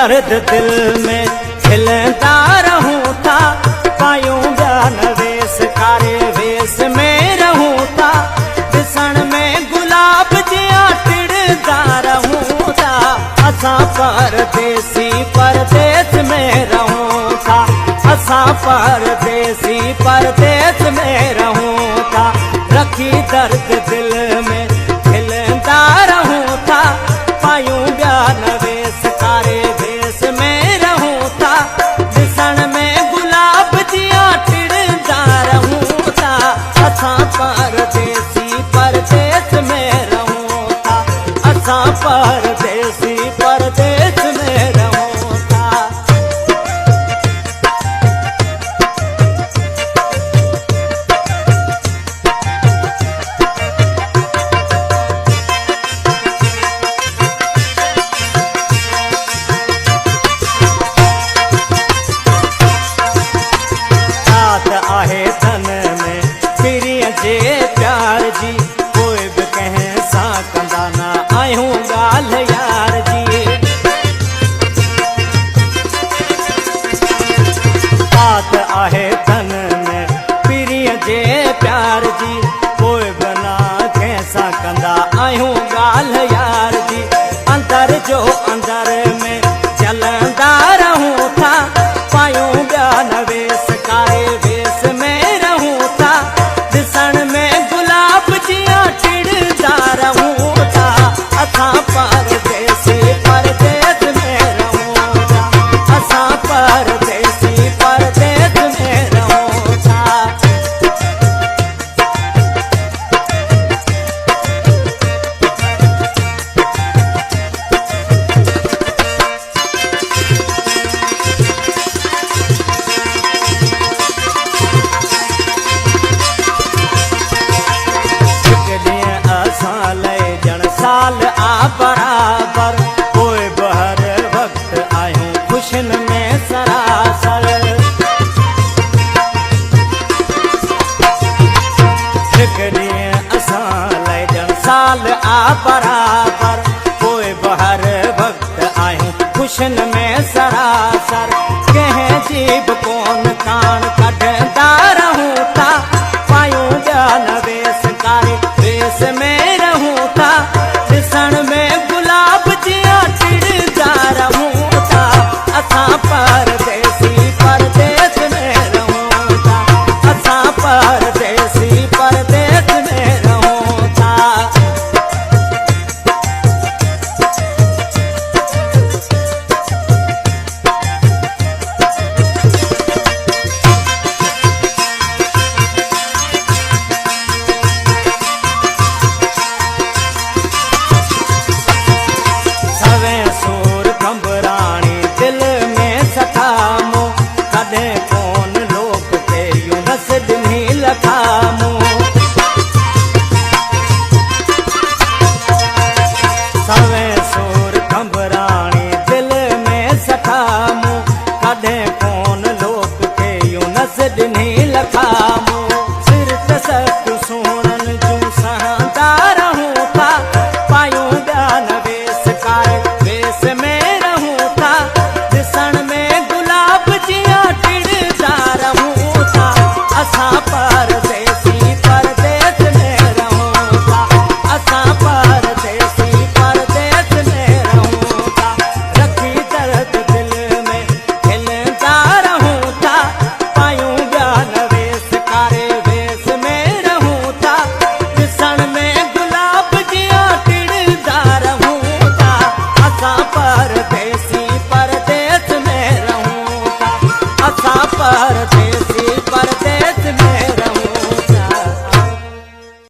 दर्द दिल में खिलता रहूं था, पायूं बयान वेश कारे वेश में रहूं था, दिसण में गुलाब जिया टिड़दा रहूं था। असां परदेसी परदेस में रहूं था, असां परदेसी परदेस में रहूं था। रखी दर्द दिल में खिलता रहूं था, पायूं बयान वेश कारे वेश में रहूं था, दिसण में गुलाब जिया टिड़दा रहूं था। असां परदेसी परदेस में रहूं था, असां परदेसी परदेस में रहूं था। आहे तन में प्रिय जे प्यार जी, कोई भी कहें सा कंदा ना आयूं गाल यार जी। बात आहे तन में प्रिय जे प्यार जी, कोई बना कैसा कंदा आयूं गाल यार जी। अंदर जो अंदर में चलंदा रहूं था, पायूं बयान वेश कारे वेश में रहूं था, दिसण में गुलाब जिया टिड़दा रहूं था। असां परदेसी परदेस में रहूं था, असां परदेसी परदेस में रहूं था। साल आ बराबर, कोई बहर वक्त आयूं खुशन में सरासर। असां लय जण साल आ बराबर, कोई बहर वक्त आयूं खुशन में सरासर। कंहिं जीब कोन कान कढंदा रहूं था, पायूं बयान वेश कारे वेश में रहूं था, दिसण में गुलाब जिया टिड़दा रहूं था। असां परदेसी परदेस में रहूं था, असां परदेसी परदेस में रहूं था। सवे सूर कंबराणी दिल में सखामू, कॾहिं कोन लोक के यूं नस ॾिनी लखामू।